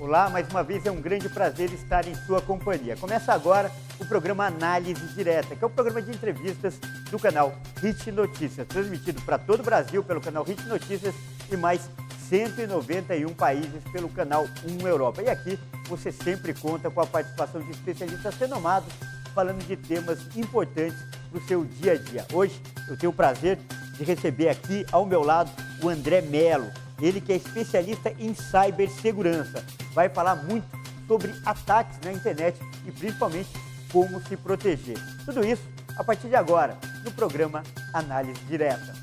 Olá, mais uma vez é um grande prazer estar em sua companhia. Começa agora o programa Análise Direta, que é o programa de entrevistas do canal Hit Notícias, transmitido para todo o Brasil pelo canal Hit Notícias e mais 191 países pelo canal 1 Europa. E aqui você sempre conta com a participação de especialistas renomados, falando de temas importantes para o seu dia a dia. Hoje eu tenho o prazer de receber aqui ao meu lado o André Mello, ele que é especialista em cibersegurança. Vai falar muito sobre ataques na internet e principalmente como se proteger. Tudo isso a partir de agora, no programa Análise Direta.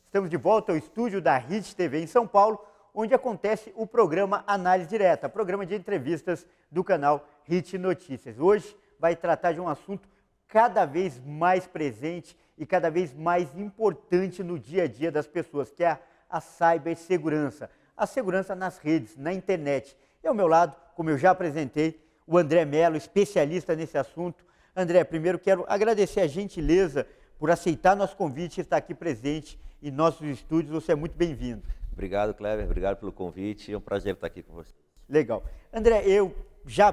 Estamos de volta ao estúdio da Hit TV em São Paulo, onde acontece o programa Análise Direta, programa de entrevistas do canal Hit Notícias. Hoje vai tratar de um assunto cada vez mais presente e cada vez mais importante no dia a dia das pessoas, que é a cibersegurança, a segurança nas redes, na internet. E ao meu lado, como eu já apresentei, o André Mello, especialista nesse assunto. André, primeiro quero agradecer a gentileza por aceitar nosso convite e estar aqui presente em nossos estúdios. Você é muito bem-vindo. Obrigado, Cleber. Obrigado pelo convite. É um prazer estar aqui com você. Legal. André, eu já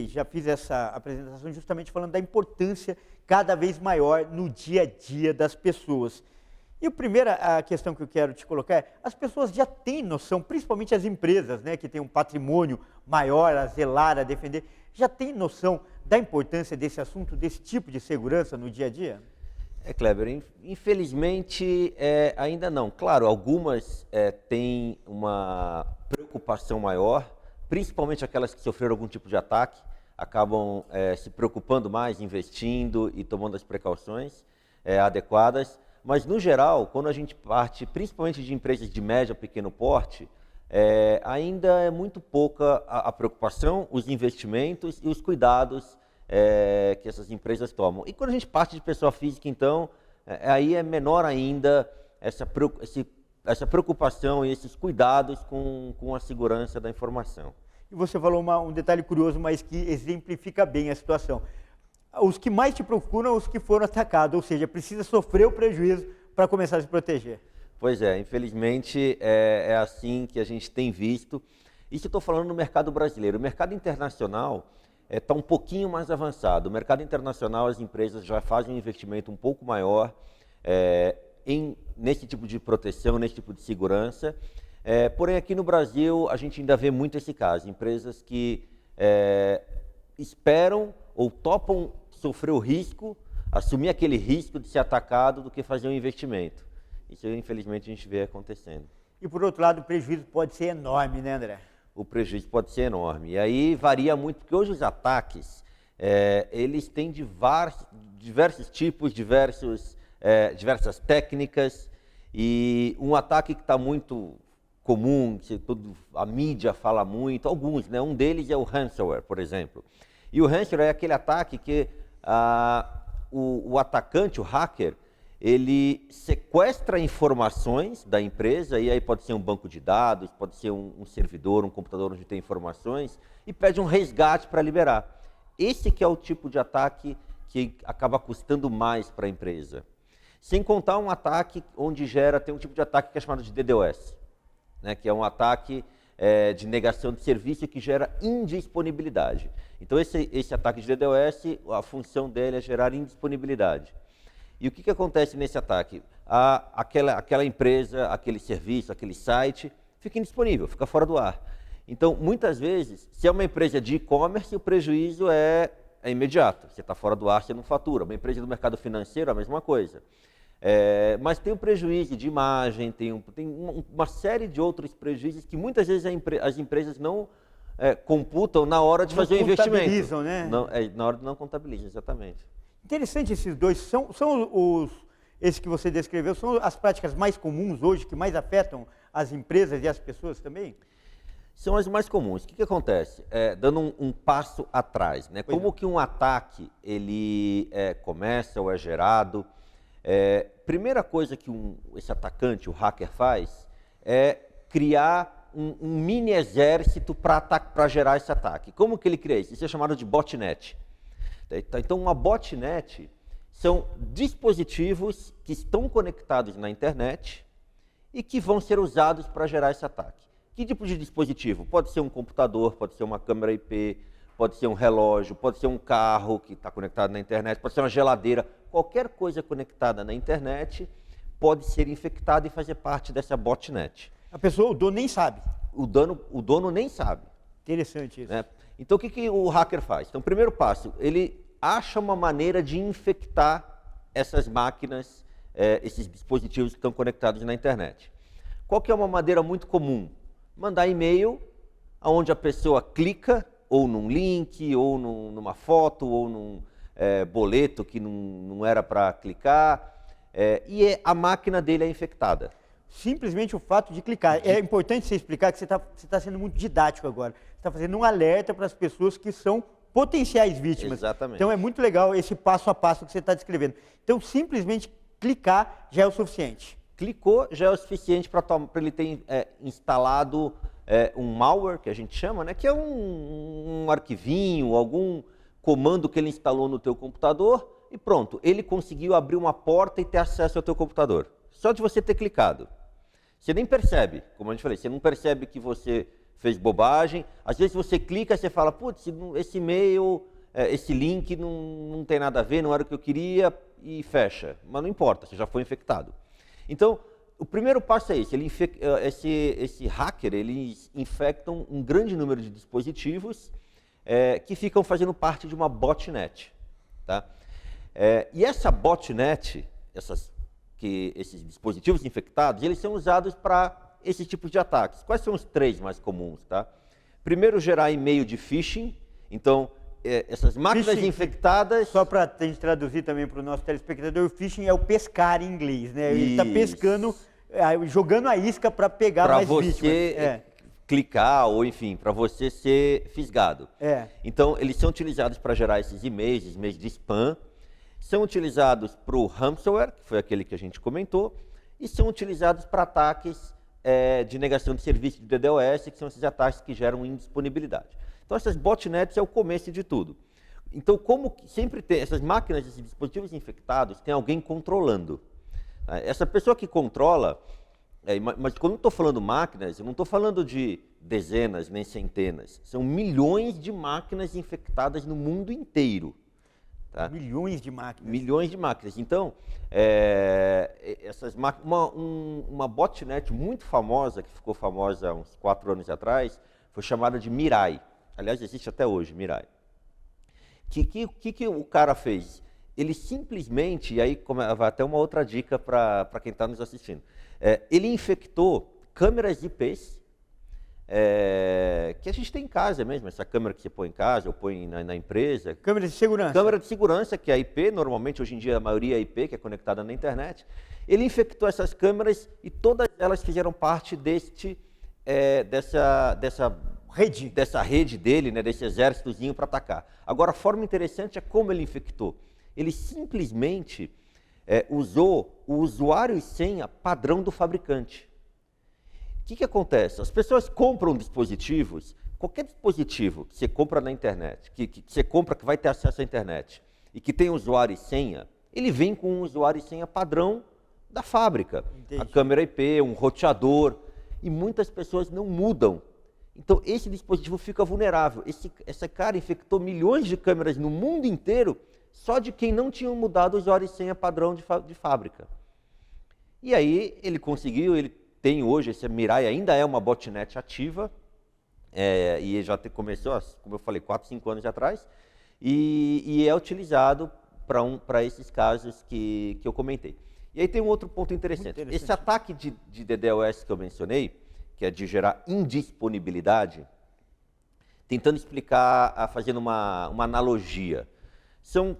já fiz essa apresentação justamente falando da importância cada vez maior no dia a dia das pessoas. E a primeira questão que eu quero te colocar é, as pessoas já têm noção, principalmente as empresas, né, que têm um patrimônio maior a zelar, a defender, já têm noção da importância desse assunto, desse tipo de segurança no dia a dia? Kleber, infelizmente ainda não. Claro, algumas têm uma preocupação maior, principalmente aquelas que sofreram algum tipo de ataque, acabam se preocupando mais, investindo e tomando as precauções adequadas. Mas, no geral, quando a gente parte, principalmente de empresas de médio a pequeno porte, ainda é muito pouca a preocupação, os investimentos e os cuidados que essas empresas tomam. E quando a gente parte de pessoa física, então, aí é menor ainda essa preocupação e esses cuidados com a segurança da informação. E você falou um detalhe curioso, mas que exemplifica bem a situação. Os que mais te procuram são os que foram atacados, ou seja, precisa sofrer o prejuízo para começar a se proteger. Pois é, infelizmente é assim que a gente tem visto. Isso eu estou falando no mercado brasileiro. O mercado internacional está um pouquinho mais avançado. O mercado internacional, as empresas já fazem um investimento um pouco maior nesse tipo de proteção, nesse tipo de segurança. Porém, aqui no Brasil, a gente ainda vê muito esse caso. Empresas que esperam ou topam sofrer o risco, assumir aquele risco de ser atacado do que fazer um investimento. Isso, infelizmente, a gente vê acontecendo. E, por outro lado, o prejuízo pode ser enorme, né, André? O prejuízo pode ser enorme. E aí varia muito, porque hoje os ataques, eles têm diversos tipos, diversas técnicas, e um ataque que está muito comum, que a mídia fala muito, alguns, né? Um deles é o ransomware, por exemplo. E o ransomware é aquele ataque que o atacante, o hacker, ele sequestra informações da empresa, e aí pode ser um banco de dados, pode ser um servidor, um computador onde tem informações, e pede um resgate para liberar. Esse que é o tipo de ataque que acaba custando mais para a empresa. Sem contar um ataque onde tem um tipo de ataque que é chamado de DDoS, né, que é um ataque de negação de serviço que gera indisponibilidade. Então esse ataque de DDoS, a função dele é gerar indisponibilidade. E o que acontece nesse ataque? Aquela empresa, aquele serviço, aquele site, fica indisponível, fica fora do ar. Então, muitas vezes, se é uma empresa de e-commerce, o prejuízo é imediato. Você está fora do ar, você não fatura. Uma empresa do mercado financeiro, a mesma coisa. Mas tem um prejuízo de imagem, tem uma série de outros prejuízos que muitas vezes as empresas não computam na hora de fazer o investimento. Não contabilizam, né? Na hora de não contabilizam, exatamente. Interessante esses dois, esses que você descreveu, são as práticas mais comuns hoje, que mais afetam as empresas e as pessoas também? São as mais comuns. O que acontece? Dando um passo atrás, né? Como que um ataque ele começa ou é gerado? Primeira coisa que esse atacante, o hacker, faz é criar um mini exército para gerar esse ataque. Como que ele cria isso? Isso é chamado de botnet. Então, uma botnet são dispositivos que estão conectados na internet e que vão ser usados para gerar esse ataque. Que tipo de dispositivo? Pode ser um computador, pode ser uma câmera IP, pode ser um relógio, pode ser um carro que está conectado na internet, pode ser uma geladeira. Qualquer coisa conectada na internet pode ser infectada e fazer parte dessa botnet. A pessoa, o dono nem sabe. O dono nem sabe. Interessante isso. Né? Então, o que o hacker faz? Então, primeiro passo, ele acha uma maneira de infectar essas máquinas, esses dispositivos que estão conectados na internet. Qual que é uma maneira muito comum? Mandar e-mail, onde a pessoa clica, ou num link, ou numa foto, ou num boleto que não era para clicar, e a máquina dele é infectada. Simplesmente o fato de clicar. É importante você explicar que você está sendo muito didático agora. Você está fazendo um alerta para as pessoas que são potenciais vítimas. Exatamente. Então é muito legal esse passo a passo que você está descrevendo. Então simplesmente clicar já é o suficiente. Clicou já é o suficiente para ele ter instalado um malware, que a gente chama, né? Que é um arquivinho, algum comando que ele instalou no teu computador e pronto, ele conseguiu abrir uma porta e ter acesso ao teu computador. Só de você ter clicado. Você nem percebe, como a gente falou, você não percebe que você fez bobagem. Às vezes você clica e você fala, putz, esse e-mail, esse link não tem nada a ver, não era o que eu queria, e fecha. Mas não importa, você já foi infectado. Então, o primeiro passo é esse. Esse hacker, eles infectam um grande número de dispositivos que ficam fazendo parte de uma botnet. Tá? E essa botnet, esses dispositivos infectados, eles são usados para esses tipos de ataques. Quais são os 3 mais comuns? Tá? Primeiro, gerar e-mail de phishing. Então, essas máquinas phishing, infectadas... Só para a gente traduzir também para o nosso telespectador, o phishing é o pescar em inglês, né? Ele está pescando, jogando a isca para pegar mais vítimas. Para você clicar ou, enfim, para você ser fisgado. Então, eles são utilizados para gerar esses e-mails de spam. São utilizados para o ransomware, que foi aquele que a gente comentou, e são utilizados para ataques de negação de serviço de DDoS, que são esses ataques que geram indisponibilidade. Então, essas botnets é o começo de tudo. Então, como sempre tem essas máquinas, esses dispositivos infectados, tem alguém controlando. Essa pessoa que controla, mas quando eu estou falando máquinas, eu não estou falando de dezenas nem centenas, são milhões de máquinas infectadas no mundo inteiro. Tá? Milhões de máquinas. Milhões de máquinas. Então, uma botnet muito famosa, que ficou famosa há uns 4 anos atrás, foi chamada de Mirai. Aliás, existe até hoje, Mirai. Que o cara fez? Ele simplesmente, e aí vai até uma outra dica para quem está nos assistindo, ele infectou câmeras IPs, que a gente tem em casa mesmo, essa câmera que você põe em casa ou põe na empresa. Câmera de segurança. Câmera de segurança, que é a IP, normalmente hoje em dia a maioria é IP, que é conectada na internet. Ele infectou essas câmeras e todas elas fizeram parte dessa rede dele, né, desse exércitozinho para atacar. Agora, a forma interessante é como ele infectou. Ele simplesmente usou o usuário e senha padrão do fabricante. O que acontece? As pessoas compram dispositivos, qualquer dispositivo que você compra na internet, que você compra que vai ter acesso à internet e que tem usuário e senha, ele vem com um usuário e senha padrão da fábrica. Entendi. A câmera IP, um roteador, e muitas pessoas não mudam. Então esse dispositivo fica vulnerável. Esse cara infectou milhões de câmeras no mundo inteiro só de quem não tinha mudado o usuário e senha padrão de fábrica. E aí ele conseguiu, ele tem hoje, esse Mirai ainda é uma botnet ativa, e já começou, como eu falei, 4, 5 anos atrás, e é utilizado para esses casos que eu comentei. E aí tem um outro ponto interessante. Esse ataque de DDoS que eu mencionei, que é de gerar indisponibilidade, tentando explicar, fazendo uma analogia. São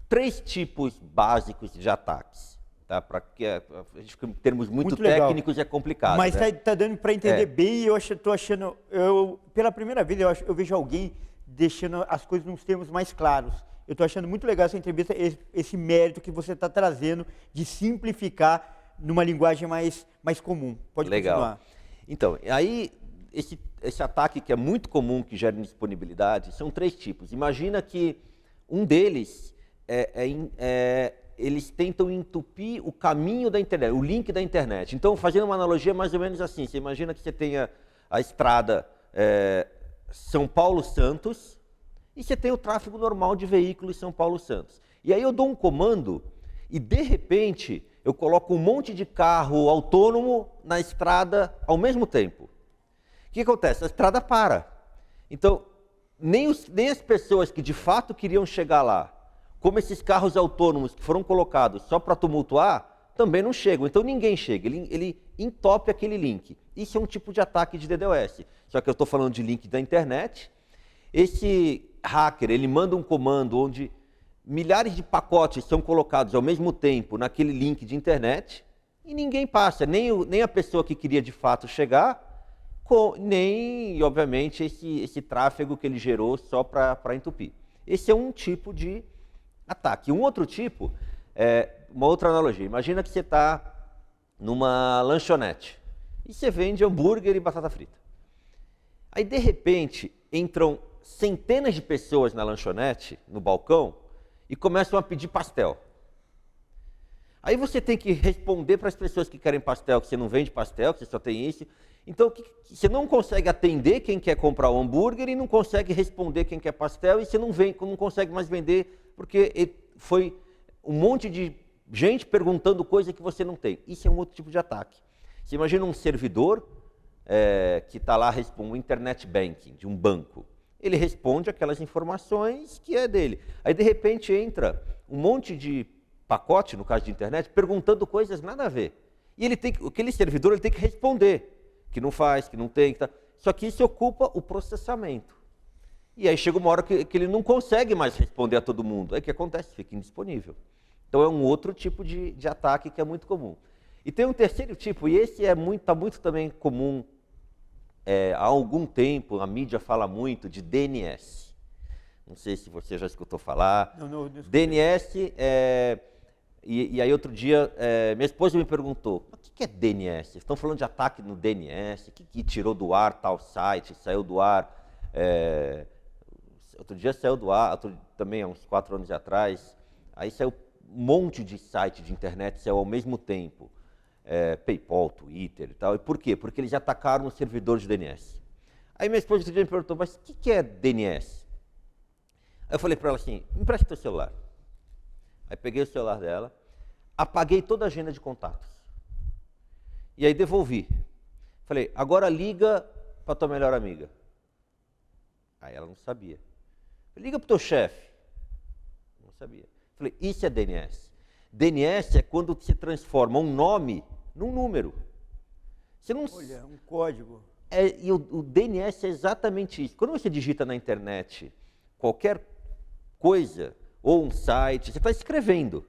3 tipos básicos de ataques. Tá? Para que a gente fica em termos muito técnicos é complicado. Mas né? tá dando para entender bem, e eu estou achando, pela primeira vez eu vejo alguém deixando as coisas nos termos mais claros. Eu estou achando muito legal essa entrevista, esse mérito que você está trazendo de simplificar numa linguagem mais comum. Pode continuar. Então, aí esse ataque que é muito comum, que gera indisponibilidade, são 3 tipos. Imagina que Um deles eles tentam entupir o caminho da internet, o link da internet. Então, fazendo uma analogia mais ou menos assim, você imagina que você tenha a estrada São Paulo-Santos e você tem o tráfego normal de veículos São Paulo-Santos. E aí eu dou um comando e, de repente, eu coloco um monte de carro autônomo na estrada ao mesmo tempo. O que acontece? A estrada para. Então, nem as pessoas que de fato queriam chegar lá, como esses carros autônomos que foram colocados só para tumultuar, também não chegam. Então ninguém chega, ele entope aquele link. Isso é um tipo de ataque de DDoS. Só que eu estou falando de link da internet. Esse hacker, ele manda um comando onde milhares de pacotes são colocados ao mesmo tempo naquele link de internet e ninguém passa, nem a pessoa que queria de fato chegar, nem, obviamente, esse tráfego que ele gerou só para entupir. Esse é um tipo de ataque. Um outro tipo, uma outra analogia. Imagina que você está numa lanchonete e você vende hambúrguer e batata frita. Aí, de repente, entram centenas de pessoas na lanchonete, no balcão, e começam a pedir pastel. Aí você tem que responder para as pessoas que querem pastel, que você não vende pastel, que você só tem isso. Então, você não consegue atender quem quer comprar o hambúrguer e não consegue responder quem quer pastel e você não consegue mais vender porque foi um monte de gente perguntando coisa que você não tem. Isso é um outro tipo de ataque. Você imagina um servidor que está lá, um internet banking de um banco. Ele responde aquelas informações que é dele. Aí, de repente, entra um monte de pacote, no caso de internet, perguntando coisas nada a ver. E aquele servidor ele tem que responder. Que não faz, que não tem, que tá. Só que isso ocupa o processamento. E aí chega uma hora que ele não consegue mais responder a todo mundo. Aí o que acontece? Fica indisponível. Então é um outro tipo de ataque que é muito comum. E tem um terceiro tipo, e esse está muito também comum há algum tempo, a mídia fala muito de DNS. Não sei se você já escutou falar. Não DNS E aí outro dia, minha esposa me perguntou, o que é DNS? Estão falando de ataque no DNS, que tirou do ar tal site, saiu do ar, outro dia saiu do ar, também há uns 4 anos atrás, aí saiu um monte de site de internet, saiu ao mesmo tempo, PayPal, Twitter e tal. E por quê? Porque eles atacaram o servidor de DNS. Aí minha esposa outro dia me perguntou, mas o que é DNS? Aí eu falei para ela assim, me empresta teu celular. Aí peguei o celular dela, apaguei toda a agenda de contatos. E aí devolvi. Falei, agora liga para tua melhor amiga. Aí ela não sabia. Liga para o teu chefe. Não sabia. Falei, isso é DNS. DNS é quando se transforma um nome num número. Você não... Olha, um código. E o DNS é exatamente isso. Quando você digita na internet qualquer coisa, ou um site, você está escrevendo.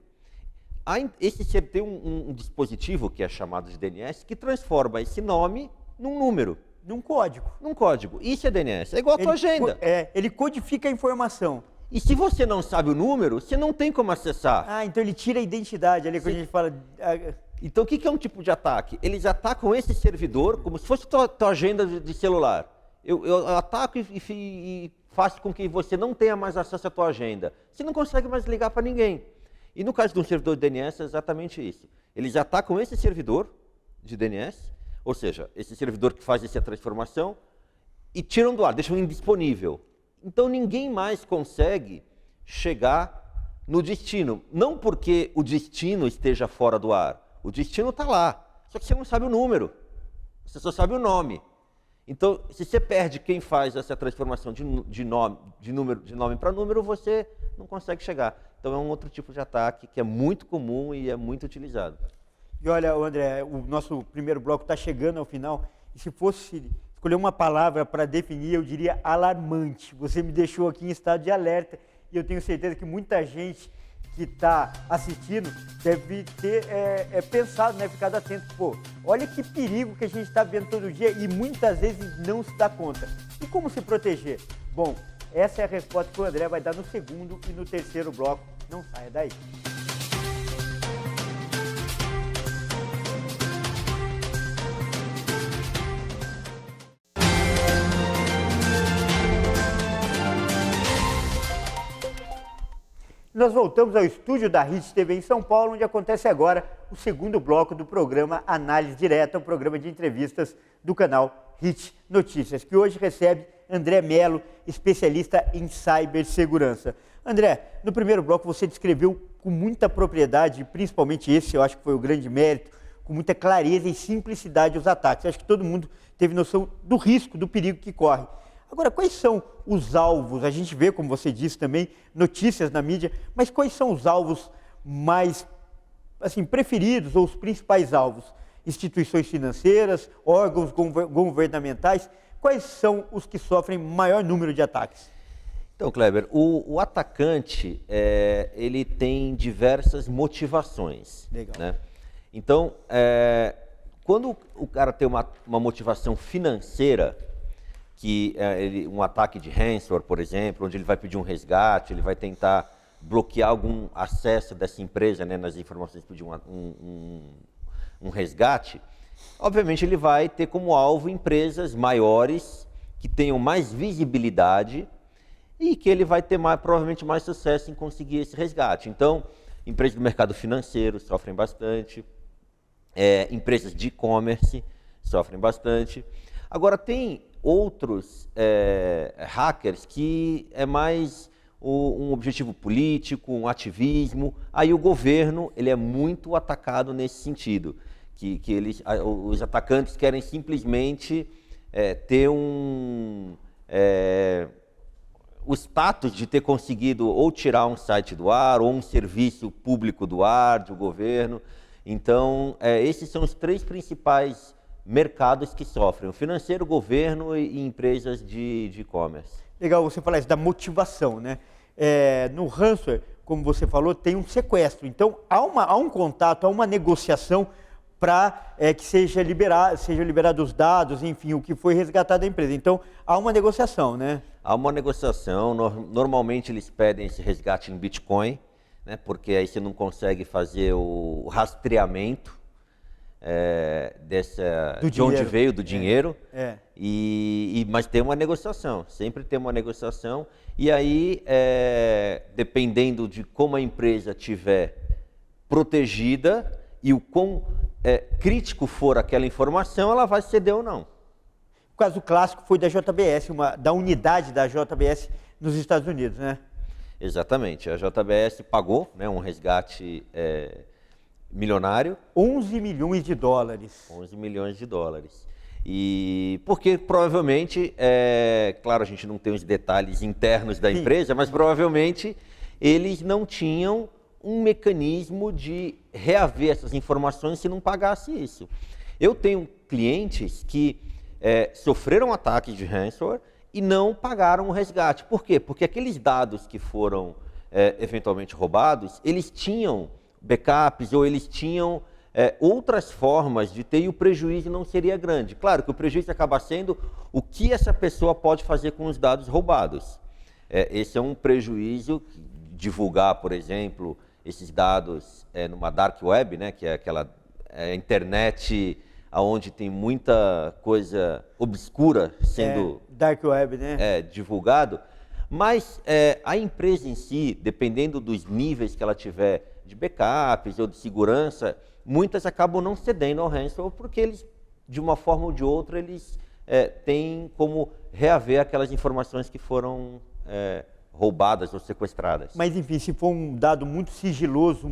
Você tem um dispositivo que é chamado de DNS que transforma esse nome num número. Num código. Num código. Isso é DNS. É igual a tua agenda. Ele codifica a informação. E se você não sabe o número, você não tem como acessar. Ah, então ele tira a identidade ali quando a gente fala... Então o que é um tipo de ataque? Eles atacam esse servidor como se fosse tua agenda de celular. Eu ataco e faço com que você não tenha mais acesso à tua agenda. Você não consegue mais ligar para ninguém. E no caso de um servidor de DNS é exatamente isso. Eles atacam esse servidor de DNS, ou seja, esse servidor que faz essa transformação, e tiram do ar, deixam indisponível. Então ninguém mais consegue chegar no destino. Não porque o destino esteja fora do ar. O destino está lá, só que você não sabe o número. Você só sabe o nome. Então, se você perde quem faz essa transformação de nome para número, você não consegue chegar. Então, é um outro tipo de ataque que é muito comum e é muito utilizado. E olha, André, o nosso primeiro bloco está chegando ao final. E se fosse escolher uma palavra para definir, eu diria alarmante. Você me deixou aqui em estado de alerta e eu tenho certeza que muita gente que está assistindo deve ter pensado, né, ficado atento. Pô, olha que perigo que a gente está vendo todo dia e muitas vezes não se dá conta. E como se proteger? Bom, essa é a resposta que o André vai dar no segundo e no terceiro bloco. Não saia daí. Nós voltamos ao estúdio da Hit TV em São Paulo, onde acontece agora o segundo bloco do programa Análise Direta, o programa de entrevistas do canal Hit Notícias, que hoje recebe André Mello, especialista em cibersegurança. André, no primeiro bloco você descreveu com muita propriedade, principalmente esse eu acho que foi o grande mérito, com muita clareza e simplicidade os ataques. Eu acho que todo mundo teve noção do risco, do perigo que corre. Agora, quais são os alvos? A gente vê, como você disse também, notícias na mídia, mas quais são os alvos mais assim, preferidos ou os principais alvos? Instituições financeiras, órgãos governamentais, quais são os que sofrem maior número de ataques? Então, Kleber, o atacante, ele tem diversas motivações. Legal. Né? Então, quando o cara tem uma motivação financeira, que um ataque de ransomware, por exemplo, onde ele vai pedir um resgate, ele vai tentar bloquear algum acesso dessa empresa, né, nas informações, pedir um resgate, obviamente ele vai ter como alvo empresas maiores, que tenham mais visibilidade e que ele vai ter provavelmente mais sucesso em conseguir esse resgate. Então, empresas do mercado financeiro sofrem bastante, empresas de e-commerce sofrem bastante. Agora, tem outros hackers que é mais um objetivo político, um ativismo. Aí o governo ele é muito atacado nesse sentido, que os atacantes querem simplesmente ter o status de ter conseguido ou tirar um site do ar, ou um serviço público do ar, do governo. Então, esses são os três principais mercados que sofrem: o financeiro, o governo e empresas de e-commerce. Legal você falar isso da motivação, né? No ransomware, como você falou, tem um sequestro. Então, há um contato, há uma negociação para que seja liberado os dados, enfim, o que foi resgatado da empresa. Então, há uma negociação, né? Há uma negociação. Normalmente, eles pedem esse resgate em Bitcoin, né? Porque aí você não consegue fazer o rastreamento de onde veio do dinheiro. Mas tem uma negociação, sempre tem uma negociação. E aí, dependendo de como a empresa estiver protegida e o quão crítico for aquela informação, ela vai ceder ou não. O caso clássico foi da JBS, da unidade da JBS nos Estados Unidos, né? Exatamente, a JBS pagou, né, um resgate milionário. 11 milhões de dólares. 11 milhões de dólares. E porque provavelmente, claro, a gente não tem os detalhes internos da empresa, mas provavelmente eles não tinham um mecanismo de reaver essas informações se não pagasse isso. Eu tenho clientes que sofreram ataques de ransomware e não pagaram o resgate. Por quê? Porque aqueles dados que foram eventualmente roubados, eles tinham backups ou eles tinham outras formas de ter, e o prejuízo não seria grande. Claro que o prejuízo acaba sendo o que essa pessoa pode fazer com os dados roubados. Esse é um prejuízo, divulgar, por exemplo, esses dados numa dark web, né, que é aquela internet onde tem muita coisa obscura sendo dark web, né? Divulgado. Mas a empresa em si, dependendo dos níveis que ela tiver de backups ou de segurança, muitas acabam não cedendo ao ransomware porque eles, de uma forma ou de outra, eles têm como reaver aquelas informações que foram roubadas ou sequestradas. Mas enfim, se for um dado muito sigiloso,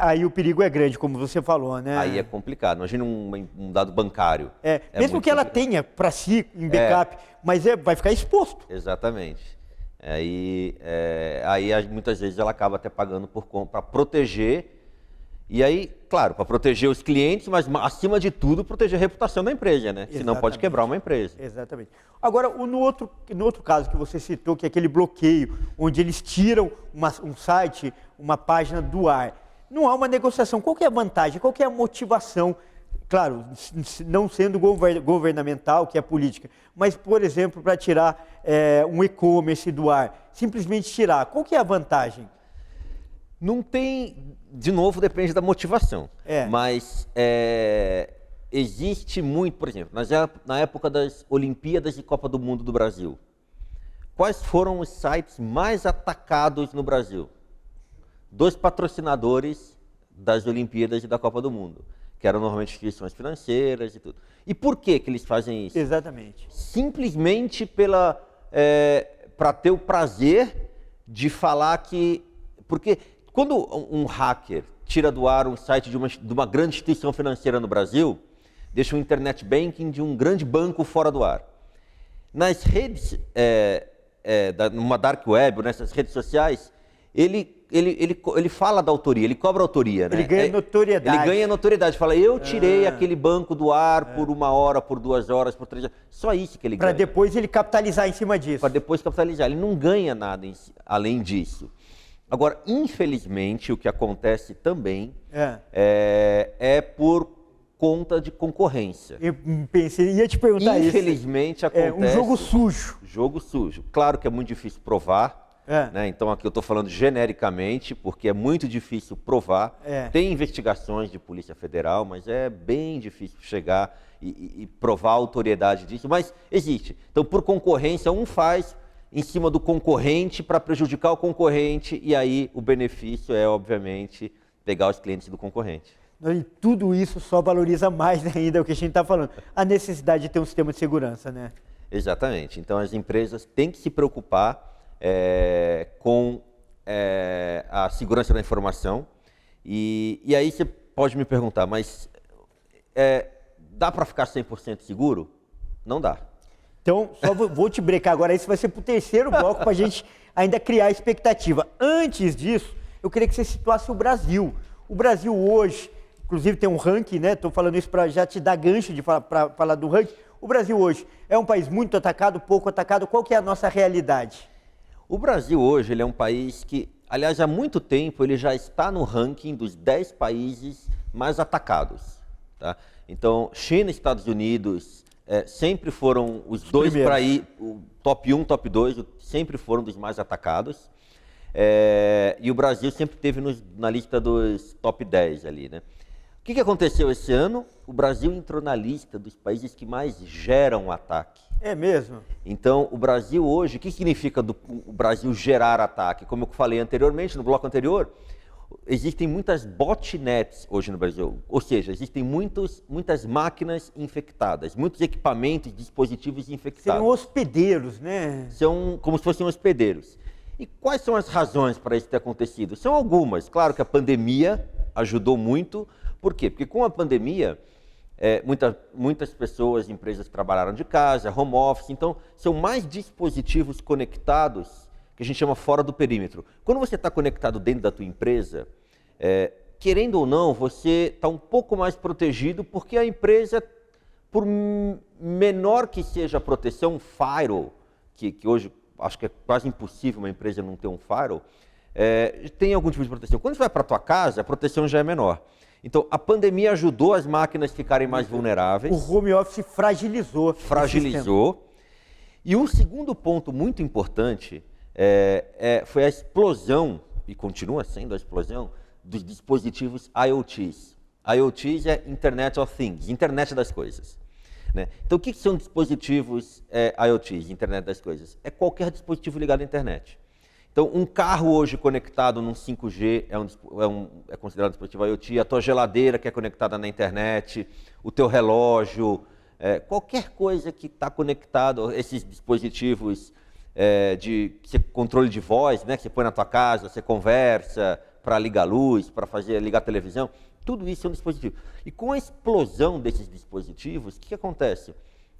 aí o perigo é grande, como você falou, né? Aí é complicado. Imagina um dado bancário. Mesmo que ela tenha para si em backup, mas vai ficar exposto. Exatamente. Aí muitas vezes ela acaba até pagando para proteger. E aí, claro, para proteger os clientes, mas acima de tudo, proteger a reputação da empresa, né? Senão pode quebrar uma empresa. Exatamente. Agora, no outro caso que você citou, que é aquele bloqueio, onde eles tiram um site, uma página do ar, não há uma negociação. Qual que é a vantagem? Qual que é a motivação? Claro, não sendo governamental, que é política, mas, por exemplo, para tirar um e-commerce do ar, simplesmente tirar. Qual que é a vantagem? Não tem, de novo, depende da motivação. Mas existe muito, por exemplo, na época das Olimpíadas e Copa do Mundo do Brasil, quais foram os sites mais atacados no Brasil? dos patrocinadores das Olimpíadas e da Copa do Mundo, que eram normalmente instituições financeiras e tudo. E por que que eles fazem isso? Exatamente. Simplesmente para ter o prazer de falar que... Porque quando um hacker tira do ar um site de uma grande instituição financeira no Brasil, deixa um internet banking de um grande banco fora do ar. Nas redes, numa dark web, nessas redes sociais, ele fala da autoria, ele cobra autoria, né? Ele ganha notoriedade. Ele ganha notoriedade, fala, eu tirei aquele banco do ar por 1 hora, por 2 horas, por 3 horas. Só isso que ele ganha. Para depois ele capitalizar em cima disso. Para depois capitalizar. Ele não ganha nada além disso. Agora, infelizmente, o que acontece também é por conta de concorrência. Eu pensei, ia te perguntar isso. Infelizmente acontece... um jogo sujo. Jogo sujo. Claro que é muito difícil provar, né? Então aqui eu estou falando genericamente, porque é muito difícil provar. Tem investigações de Polícia Federal, mas é bem difícil chegar e provar a autoriedade disso, mas existe. Então, por concorrência, um faz em cima do concorrente para prejudicar o concorrente, e aí o benefício é, obviamente, pegar os clientes do concorrente. E tudo isso só valoriza mais ainda o que a gente está falando, a necessidade de ter um sistema de segurança, né? Exatamente. Então, as empresas têm que se preocupar com a segurança da informação. E aí você pode me perguntar, mas dá para ficar 100% seguro? Não dá. Então, só vou te brecar agora, isso vai ser para o terceiro bloco para a gente ainda criar expectativa. Antes disso, eu queria que você situasse o Brasil. O Brasil hoje, inclusive tem um ranking, né? Estou falando isso para já te dar gancho para falar do ranking. O Brasil hoje é um país muito atacado, pouco atacado. Qual que é a nossa realidade? O Brasil hoje ele é um país que, aliás, há muito tempo ele já está no ranking dos 10 países mais atacados. Tá? Então, China e Estados Unidos sempre foram os dois para ir, o top 1, top 2, sempre foram dos mais atacados. E o Brasil sempre esteve na lista dos top 10 ali, né? O que aconteceu esse ano? O Brasil entrou na lista dos países que mais geram ataque. É mesmo? Então, o Brasil hoje, o que significa o Brasil gerar ataque? Como eu falei anteriormente, no bloco anterior, existem muitas botnets hoje no Brasil, ou seja, existem muitas máquinas infectadas, muitos equipamentos, dispositivos infectados. Seriam hospedeiros, né? São como se fossem hospedeiros. E quais são as razões para isso ter acontecido? São algumas. Claro que a pandemia ajudou muito. Por quê? Porque com a pandemia, muitas pessoas, empresas trabalharam de casa, home office, então são mais dispositivos conectados que a gente chama fora do perímetro. Quando você está conectado dentro da tua empresa, querendo ou não, você está um pouco mais protegido porque a empresa, por menor que seja a proteção, um firewall, que hoje acho que é quase impossível uma empresa não ter um firewall, tem algum tipo de proteção. Quando você vai para a tua casa, a proteção já é menor. Então, a pandemia ajudou as máquinas a ficarem mais vulneráveis. O home office fragilizou. Fragilizou. E um segundo ponto muito importante foi a explosão, e continua sendo a explosão, dos dispositivos IoTs. IoTs é Internet of Things, Internet das Coisas. Né? Então, o que são dispositivos IoTs, Internet das Coisas? É qualquer dispositivo ligado à internet. Então, um carro hoje conectado num 5G é considerado dispositivo IoT, a tua geladeira que é conectada na internet, o teu relógio, qualquer coisa que está conectado, esses dispositivos de controle de voz, né, que você põe na tua casa, você conversa para ligar a luz, para ligar a televisão, tudo isso é um dispositivo. E com a explosão desses dispositivos, o que acontece?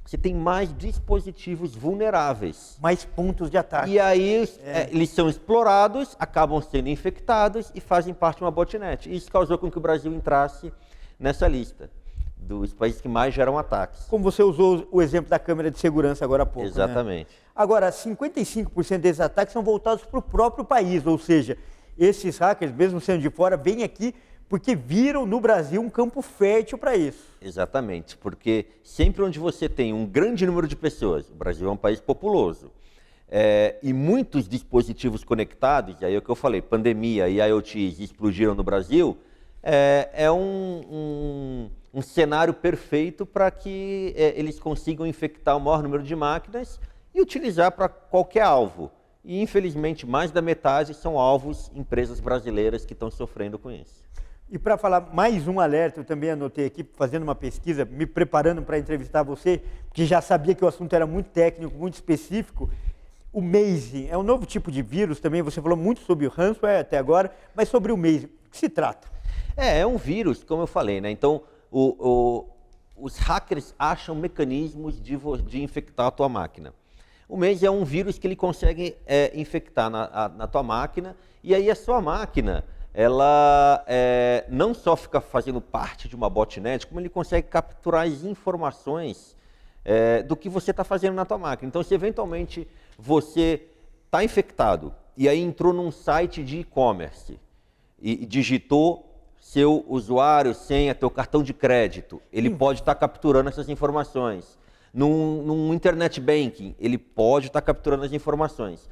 Você tem mais dispositivos vulneráveis. Mais pontos de ataque. E aí eles são explorados, acabam sendo infectados e fazem parte de uma botnet. Isso causou com que o Brasil entrasse nessa lista dos países que mais geram ataques. Como você usou o exemplo da câmera de segurança agora há pouco. Exatamente. Né? Agora, 55% desses ataques são voltados para o próprio país, ou seja, esses hackers, mesmo sendo de fora, vêm aqui porque viram no Brasil um campo fértil para isso. Exatamente, porque sempre onde você tem um grande número de pessoas, o Brasil é um país populoso, e muitos dispositivos conectados, e aí é o que eu falei, pandemia e IoTs explodiram no Brasil, é um cenário perfeito para que eles consigam infectar o maior número de máquinas e utilizar para qualquer alvo. e infelizmente mais da metade são alvos empresas brasileiras que estão sofrendo com isso. E para falar mais um alerta, eu também anotei aqui, fazendo uma pesquisa, me preparando para entrevistar você, porque já sabia que o assunto era muito técnico, muito específico. O Maze é um novo tipo de vírus também, você falou muito sobre o ransomware até agora, mas sobre o Maze, o que se trata? É um vírus, como eu falei, né? Então, os hackers acham mecanismos de infectar a tua máquina. O Maze é um vírus que ele consegue infectar na tua máquina, e aí a sua máquina, ela não só fica fazendo parte de uma botnet, como ele consegue capturar as informações do que você está fazendo na tua máquina. Então, se eventualmente você está infectado e aí entrou num site de e-commerce e digitou seu usuário, senha, teu cartão de crédito, ele pode estar capturando essas informações. Num internet banking, ele pode estar capturando as informações.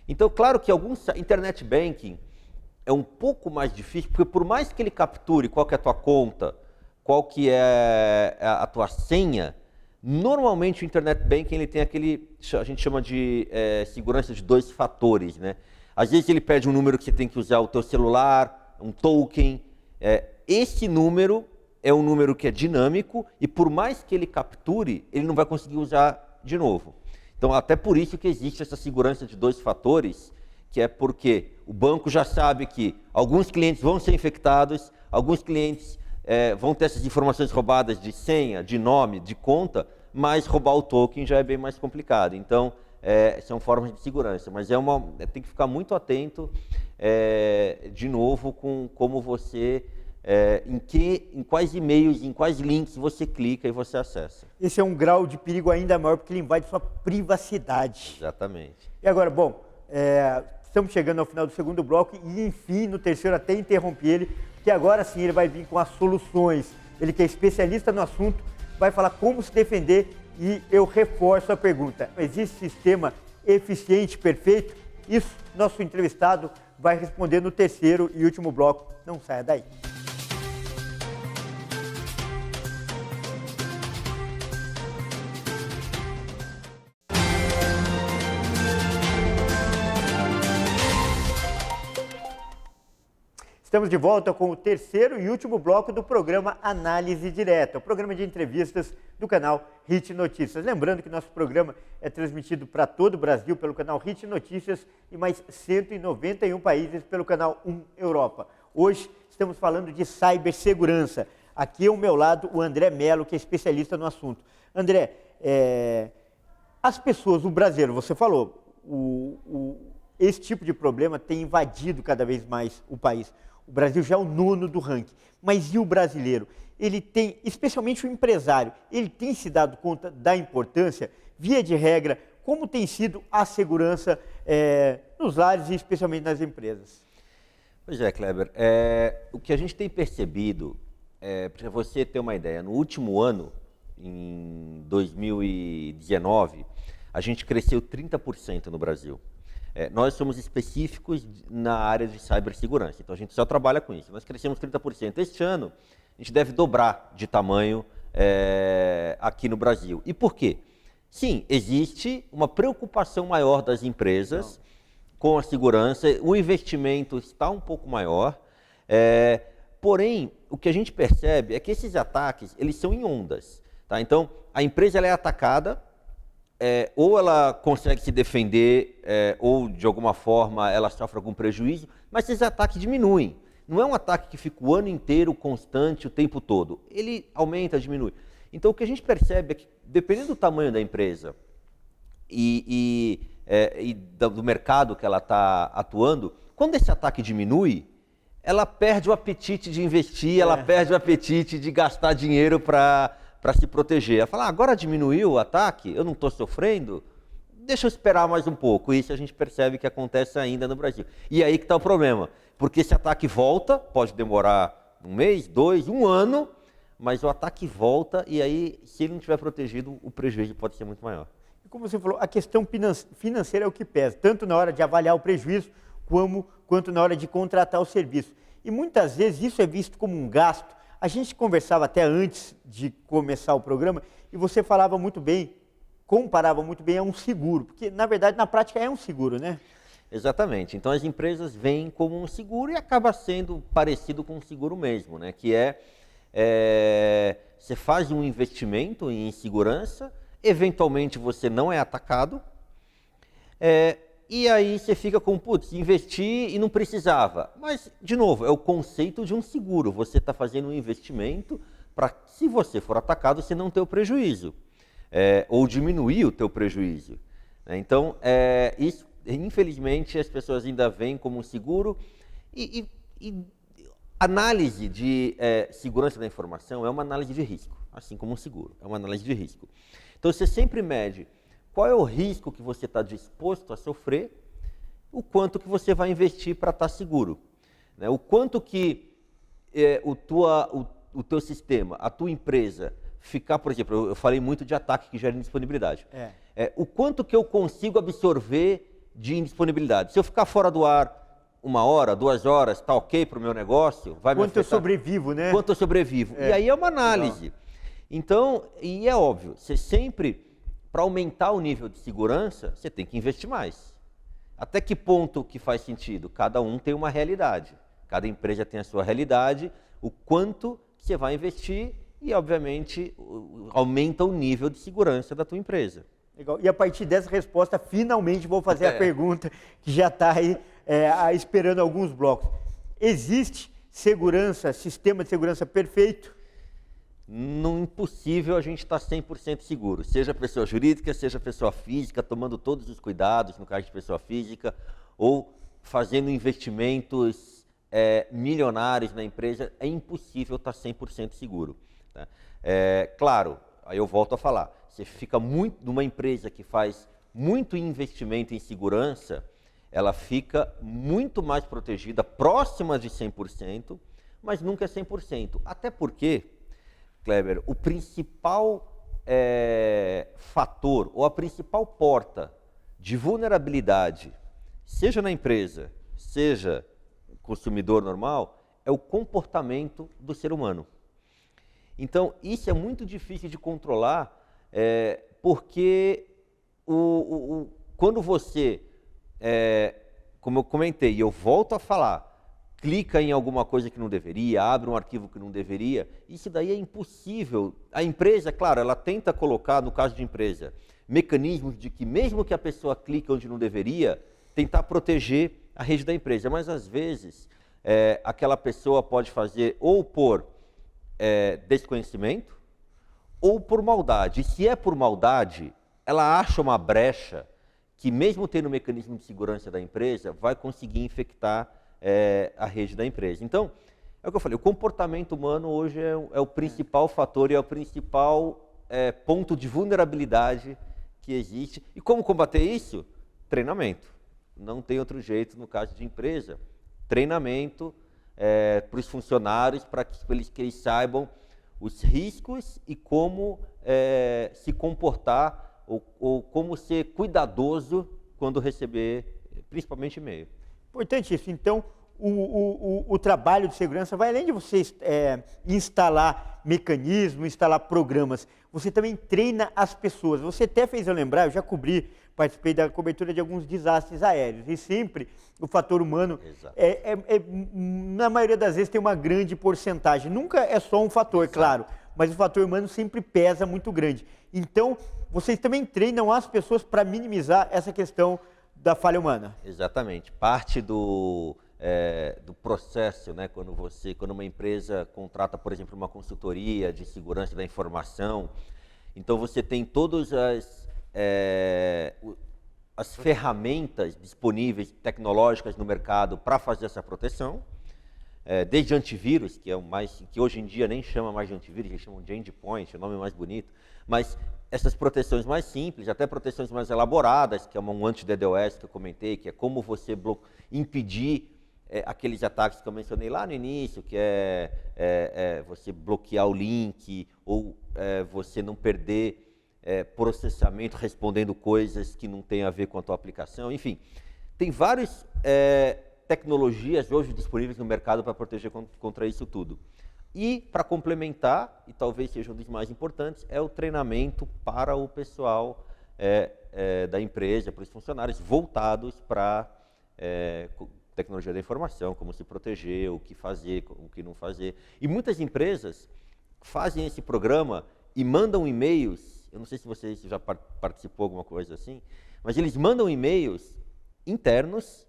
Então, claro que alguns internet banking é um pouco mais difícil, porque por mais que ele capture qual que é a tua conta, qual que é a tua senha, normalmente o internet banking ele tem a gente chama de segurança de 2 fatores, né? Às vezes ele pede um número que você tem que usar o teu celular, um token. Esse número é um número que é dinâmico e por mais que ele capture, ele não vai conseguir usar de novo. Então, até por isso que existe essa segurança de 2 fatores, que é porque o banco já sabe que alguns clientes vão ser infectados, alguns clientes vão ter essas informações roubadas de senha, de nome, de conta, mas roubar o token já é bem mais complicado. Então, são formas de segurança, mas tem que ficar muito atento, de novo, com como você, em quais e-mails, em quais links você clica e você acessa. Esse é um grau de perigo ainda maior, porque ele invade sua privacidade. Exatamente. E agora, bom, estamos chegando ao final do segundo bloco e, enfim, no terceiro até interrompi ele, que agora sim ele vai vir com as soluções. Ele que é especialista no assunto, vai falar como se defender e eu reforço a pergunta. Existe sistema eficiente, perfeito? Isso nosso entrevistado vai responder no terceiro e último bloco. Não saia daí. Estamos de volta com o terceiro e último bloco do programa Análise Direta, o programa de entrevistas do canal Hit Notícias. Lembrando que nosso programa é transmitido para todo o Brasil pelo canal Hit Notícias e mais 191 países pelo canal 1 Europa. Hoje estamos falando de cibersegurança. Aqui ao meu lado o André Mello, que é especialista no assunto. André, as pessoas, o brasileiro, você falou, esse tipo de problema tem invadido cada vez mais o país. O Brasil já é o 9º do ranking. Mas e o brasileiro? Ele tem, especialmente o empresário, ele tem se dado conta da importância, via de regra, como tem sido a segurança nos lares e especialmente nas empresas? Pois é, Kleber. O que a gente tem percebido, para você ter uma ideia, no último ano, em 2019, a gente cresceu 30% no Brasil. Nós somos específicos na área de cibersegurança, então a gente só trabalha com isso. Nós crescemos 30%. Este ano, a gente deve dobrar de tamanho aqui no Brasil. E por quê? Sim, existe uma preocupação maior das empresas com a segurança, o investimento está um pouco maior, porém, o que a gente percebe é que esses ataques, eles são em ondas. Tá? Então, a empresa ela é atacada, ou ela consegue se defender, ou de alguma forma ela sofre algum prejuízo, mas esses ataques diminuem. Não é um ataque que fica o ano inteiro constante, o tempo todo. Ele aumenta, diminui. Então o que a gente percebe é que, dependendo do tamanho da empresa e do mercado que ela está atuando, quando esse ataque diminui, ela perde o apetite de investir, ela perde o apetite de gastar dinheiro para se proteger. Ela fala, agora diminuiu o ataque, eu não estou sofrendo, deixa eu esperar mais um pouco. Isso a gente percebe que acontece ainda no Brasil. E aí que está o problema, porque esse ataque volta, pode demorar 1 mês, 2, 1 ano, mas o ataque volta e aí, se ele não estiver protegido, o prejuízo pode ser muito maior. E como você falou, a questão financeira é o que pesa, tanto na hora de avaliar o prejuízo, quanto na hora de contratar o serviço. E muitas vezes isso é visto como um gasto. A gente conversava até antes de começar o programa e você falava muito bem comparava muito bem a um seguro, porque na verdade na prática é um seguro, né? Exatamente. Então as empresas veem como um seguro e acaba sendo parecido com um seguro mesmo, né? Que você faz um investimento em segurança, eventualmente você não é atacado, e aí você fica com, putz, investir e não precisava. Mas, de novo, é o conceito de um seguro. Você está fazendo um investimento para, se você for atacado, você não ter o prejuízo, ou diminuir o teu prejuízo. Então, isso, infelizmente, as pessoas ainda veem como um seguro. E análise de segurança da informação é uma análise de risco, assim como um seguro, é uma análise de risco. Então, você sempre mede qual é o risco que você está disposto a sofrer, o quanto que você vai investir para estar seguro, né? O quanto que o teu sistema, a tua empresa, ficar, por exemplo, eu falei muito de ataque que gera indisponibilidade. O quanto que eu consigo absorver de indisponibilidade. Se eu ficar fora do ar 1 hora, 2 horas, está ok para o meu negócio? Vai me afetar? Quanto eu sobrevivo, né? Quanto eu sobrevivo. E aí é uma análise. Legal. Então, e é óbvio, você sempre, para aumentar o nível de segurança, você tem que investir mais. Até que ponto que faz sentido? Cada um tem uma realidade. Cada empresa tem a sua realidade, o quanto você vai investir e, obviamente, aumenta o nível de segurança da tua empresa. Legal. E a partir dessa resposta, finalmente vou fazer a pergunta que já está aí esperando alguns blocos. Existe segurança, sistema de segurança perfeito? Não é impossível a gente estar 100% seguro, seja pessoa jurídica, seja pessoa física, tomando todos os cuidados, no caso de pessoa física, ou fazendo investimentos milionários na empresa, é impossível estar 100% seguro. Tá? Claro, aí eu volto a falar, você fica muito numa empresa que faz muito investimento em segurança, ela fica muito mais protegida, próxima de 100%, mas nunca é 100%. Até porque, Kleber, o principal fator ou a principal porta de vulnerabilidade, seja na empresa, seja consumidor normal, é o comportamento do ser humano. Então, isso é muito difícil de controlar, porque quando você, como eu comentei, e eu volto a falar, clica em alguma coisa que não deveria, abre um arquivo que não deveria, isso daí é impossível. A empresa, claro, ela tenta colocar, no caso de empresa, mecanismos de que mesmo que a pessoa clique onde não deveria, tentar proteger a rede da empresa. Mas às vezes, aquela pessoa pode fazer ou por desconhecimento ou por maldade. E se é por maldade, ela acha uma brecha que mesmo tendo o mecanismo de segurança da empresa, vai conseguir infectar a rede da empresa. Então, é o que eu falei, o comportamento humano hoje é o principal fator e é o principal ponto de vulnerabilidade que existe. E como combater isso? Treinamento. Não tem outro jeito no caso de empresa. Treinamento para os funcionários, para que eles saibam os riscos e como se comportar ou como ser cuidadoso quando receber, principalmente e-mail. Importante isso. Então, o trabalho de segurança vai além de você instalar mecanismos, instalar programas. Você também treina as pessoas. Você até fez eu lembrar, eu já participei da cobertura de alguns desastres aéreos. E sempre o fator humano, na maioria das vezes, tem uma grande porcentagem. Nunca é só um fator, claro, mas o fator humano sempre pesa muito grande. Então, vocês também treinam as pessoas para minimizar essa questão da falha humana. Exatamente. Parte do processo, né, quando uma empresa contrata, por exemplo, uma consultoria de segurança da informação, então você tem todas as ferramentas disponíveis, tecnológicas no mercado para fazer essa proteção, desde antivírus, que hoje em dia nem chama mais de antivírus, eles chamam de endpoint, é o nome mais bonito, mas essas proteções mais simples, até proteções mais elaboradas, que é um anti-DDoS que eu comentei, que é como você impedir aqueles ataques que eu mencionei lá no início, que é você bloquear o link ou você não perder processamento respondendo coisas que não tem a ver com a tua aplicação. Enfim, tem várias tecnologias hoje disponíveis no mercado para proteger contra isso tudo. E, para complementar, e talvez seja um dos mais importantes, é o treinamento para o pessoal da empresa, para os funcionários, voltados para tecnologia da informação, como se proteger, o que fazer, o que não fazer. E muitas empresas fazem esse programa e mandam e-mails, eu não sei se você já participou de alguma coisa assim, mas eles mandam e-mails internos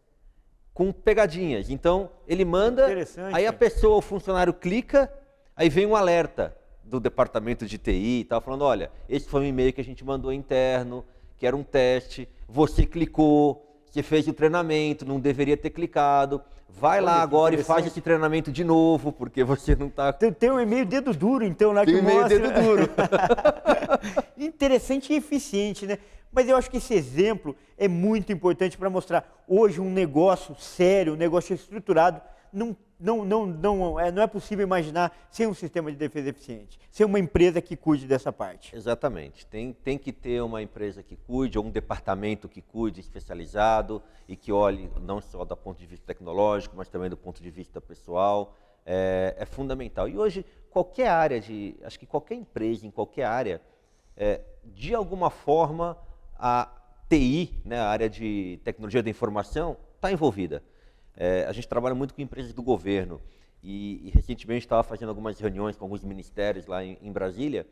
com pegadinhas. Então, ele manda, aí a pessoa, o funcionário clica, aí vem um alerta do departamento de TI e tal, falando, olha, esse foi um e-mail que a gente mandou interno, que era um teste, você clicou, você fez o treinamento, não deveria ter clicado, vai lá agora e faz esse treinamento de novo, porque você não está... Tem um e-mail dedo duro, então, lá que mostra... Tem um e-mail dedo duro. Interessante e eficiente, né? Mas eu acho que esse exemplo é muito importante para mostrar hoje um negócio sério, um negócio estruturado, não é possível imaginar sem um sistema de defesa eficiente, sem uma empresa que cuide dessa parte. Exatamente. Tem que ter uma empresa que cuide, ou um departamento que cuide, especializado, e que olhe não só do ponto de vista tecnológico, mas também do ponto de vista pessoal. É fundamental. E hoje, qualquer área acho que qualquer empresa, em qualquer área, de alguma forma, a TI, né, a área de tecnologia da informação, está envolvida. A gente trabalha muito com empresas do governo e recentemente estava fazendo algumas reuniões com alguns ministérios lá em Brasília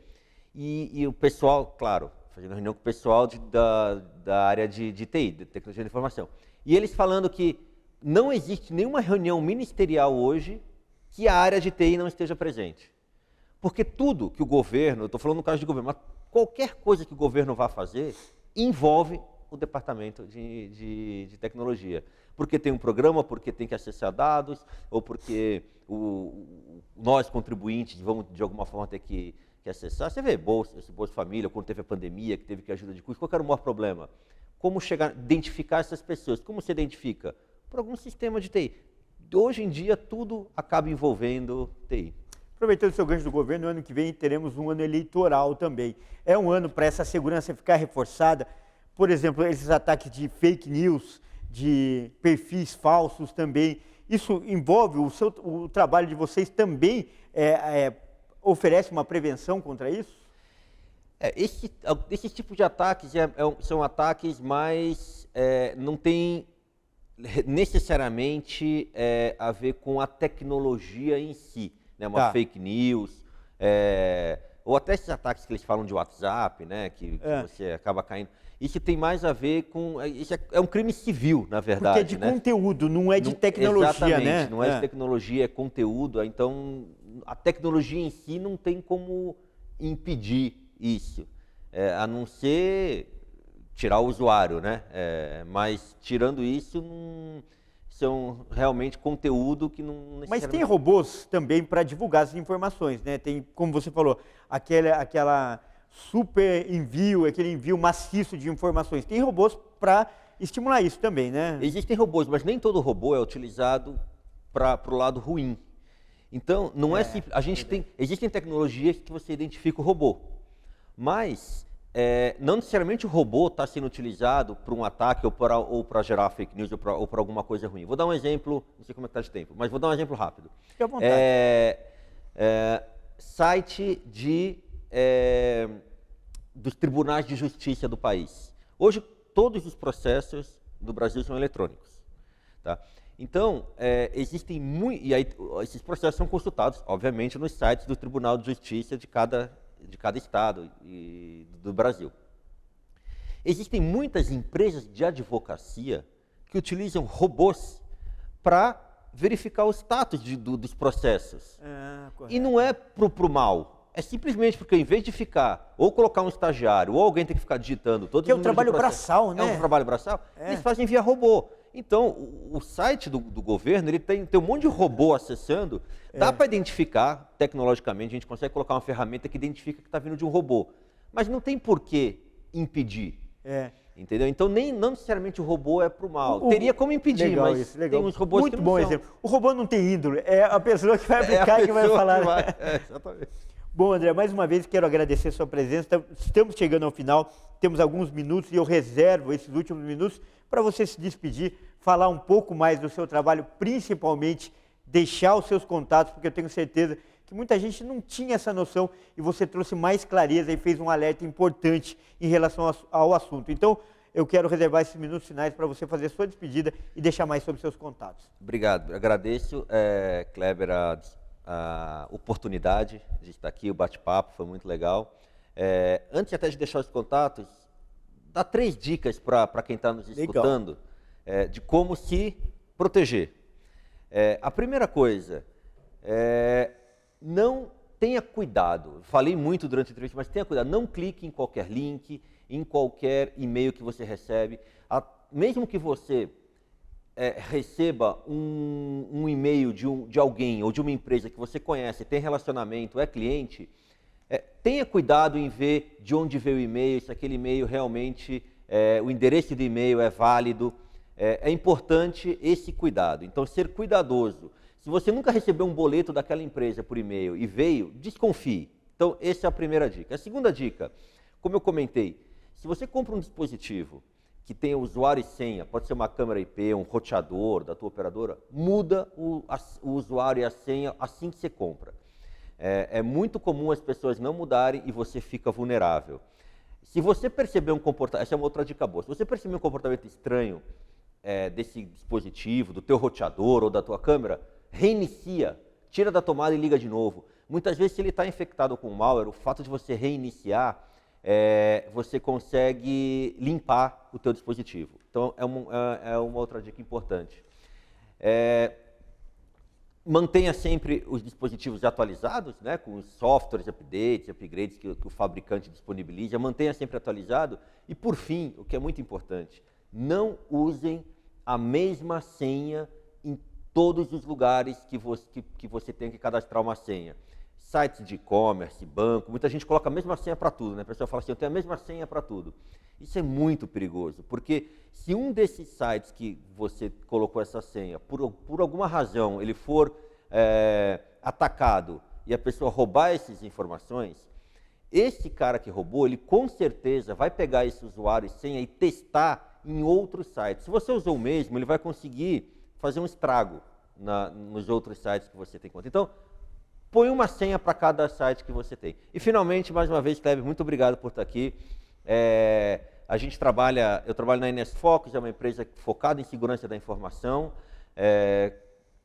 e o pessoal, claro, fazendo reunião com o pessoal da área de TI, de tecnologia da informação. E eles falando que não existe nenhuma reunião ministerial hoje que a área de TI não esteja presente. Porque tudo que o governo, eu estou falando no caso de governo, mas qualquer coisa que o governo vá fazer envolve o departamento de tecnologia. Porque tem um programa, porque tem que acessar dados, ou porque nós, contribuintes, vamos de alguma forma ter que acessar. Você vê esse Bolsa Família, quando teve a pandemia, que teve que ajuda de custo, qual era o maior problema? Como identificar essas pessoas? Como se identifica? Por algum sistema de TI. Hoje em dia, tudo acaba envolvendo TI. Aproveitando o seu gancho do governo, no ano que vem teremos um ano eleitoral também. É um ano para essa segurança ficar reforçada. Por exemplo, esses ataques de fake news, de perfis falsos também. Isso envolve o trabalho de vocês também oferece uma prevenção contra isso? Esse tipo de ataques são ataques mais não tem necessariamente a ver com a tecnologia em si, né? Uma fake news, ou até esses ataques que eles falam de WhatsApp, né? Que você acaba caindo. Isso tem mais a ver com... Isso é um crime civil, na verdade. Porque é de conteúdo, não é de tecnologia, exatamente, né? Não é de tecnologia, é conteúdo. Então, a tecnologia em si não tem como impedir isso, a não ser tirar o usuário, né? Mas, tirando isso, são realmente conteúdo que não necessariamente... Mas tem robôs também para divulgar as informações, né? Tem, como você falou, aquela super envio, aquele envio maciço de informações. Tem robôs para estimular isso também, né? Existem robôs, mas nem todo robô é utilizado para o lado ruim. Então, não é simples. Existem tecnologias que você identifica o robô, mas não necessariamente o robô está sendo utilizado para um ataque ou para gerar fake news ou para alguma coisa ruim. Vou dar um exemplo, não sei como é que está de tempo, mas vou dar um exemplo rápido. Fique à vontade. Site dos tribunais de justiça do país. Hoje, todos os processos do Brasil são eletrônicos. Tá? Então, existem e aí, esses processos são consultados, obviamente, nos sites do Tribunal de Justiça de cada estado do Brasil. Existem muitas empresas de advocacia que utilizam robôs para verificar o status dos processos. E não é pro mal. É simplesmente porque, em vez de ficar, ou colocar um estagiário, ou alguém tem que ficar digitando todos os números. Que é um trabalho braçal, né? É um trabalho braçal. Eles fazem via robô. Então, o site do governo, ele tem um monte de robô acessando. Dá para identificar, tecnologicamente, a gente consegue colocar uma ferramenta que identifica que está vindo de um robô. Mas não tem por que impedir. Entendeu? Então, não necessariamente o robô é para o mal. Teria como impedir, legal, mas tem uns robôs muito que não bom são. exemplo. O robô não tem índole, é a pessoa que vai aplicar que vai falar. Exatamente. Bom, André, mais uma vez quero agradecer a sua presença. Estamos chegando ao final, temos alguns minutos e eu reservo esses últimos minutos para você se despedir, falar um pouco mais do seu trabalho, principalmente deixar os seus contatos, porque eu tenho certeza que muita gente não tinha essa noção e você trouxe mais clareza e fez um alerta importante em relação ao assunto. Então, eu quero reservar esses minutos finais para você fazer a sua despedida e deixar mais sobre seus contatos. Obrigado. Agradeço, Kleber, a oportunidade de estar aqui, o bate-papo foi muito legal. Antes até de deixar os contatos, dá 3 dicas para quem está nos escutando de como se proteger. A primeira coisa, não tenha cuidado, falei muito durante a entrevista, mas tenha cuidado, não clique em qualquer link, em qualquer e-mail que você recebe, mesmo que você receba um e-mail de alguém ou de uma empresa que você conhece, tem relacionamento, é cliente, tenha cuidado em ver de onde veio o e-mail, se aquele e-mail realmente, o endereço do e-mail é válido. É importante esse cuidado, então ser cuidadoso. Se você nunca recebeu um boleto daquela empresa por e-mail e veio, desconfie. Então essa é a primeira dica. A segunda dica, como eu comentei, se você compra um dispositivo que tem usuário e senha, pode ser uma câmera IP, um roteador da tua operadora, muda o usuário e a senha assim que você compra. É muito comum as pessoas não mudarem e você fica vulnerável. Se você perceber um comportamento, essa é uma outra dica boa, se você perceber um comportamento estranho desse dispositivo, do teu roteador ou da tua câmera, reinicia, tira da tomada e liga de novo. Muitas vezes, se ele está infectado com malware, o fato de você reiniciar, você consegue limpar o teu dispositivo. Então, é uma outra dica importante. Mantenha sempre os dispositivos atualizados, né, com os softwares, upgrades que o fabricante disponibiliza, mantenha sempre atualizado. E, por fim, o que é muito importante, não usem a mesma senha em todos os lugares que você tem que cadastrar uma senha. Sites de e-commerce, banco, muita gente coloca a mesma senha para tudo, né? A pessoa fala assim, eu tenho a mesma senha para tudo. Isso é muito perigoso, porque se um desses sites que você colocou essa senha, por alguma razão, ele for atacado e a pessoa roubar essas informações, esse cara que roubou, ele com certeza vai pegar esse usuário e senha e testar em outros sites. Se você usou o mesmo, ele vai conseguir fazer um estrago nos outros sites que você tem conta. Então, põe uma senha para cada site que você tem. E finalmente, mais uma vez, Kleber, muito obrigado por estar aqui. Eu trabalho na NS Focus, é uma empresa focada em segurança da informação.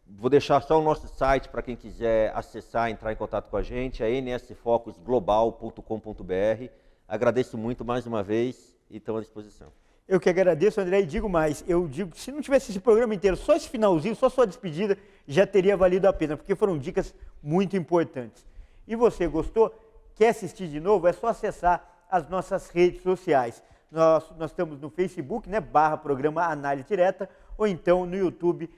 Vou deixar só o nosso site para quem quiser acessar, entrar em contato com a gente, é nsfocusglobal.com.br. Agradeço muito mais uma vez e estou à disposição. Eu que agradeço, André, e digo mais, eu digo que se não tivesse esse programa inteiro, só esse finalzinho, só sua despedida, já teria valido a pena, porque foram dicas muito importantes. E você gostou? Quer assistir de novo? É só acessar as nossas redes sociais. Nós estamos no Facebook, né, /programa Análise Direta, ou então no YouTube,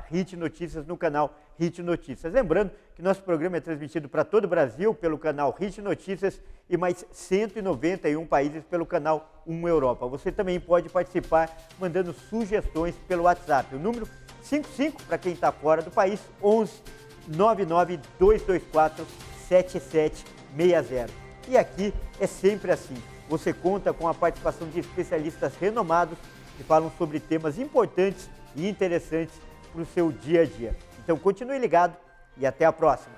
/Hit Notícias, no canal Hit Notícias. Lembrando que nosso programa é transmitido para todo o Brasil pelo canal Hit Notícias e mais 191 países pelo canal 1 Europa. Você também pode participar mandando sugestões pelo WhatsApp. O número 55, para quem está fora do país, 11 99 224 7760. E aqui é sempre assim. Você conta com a participação de especialistas renomados que falam sobre temas importantes e interessantes para o seu dia a dia. Então continue ligado e até a próxima.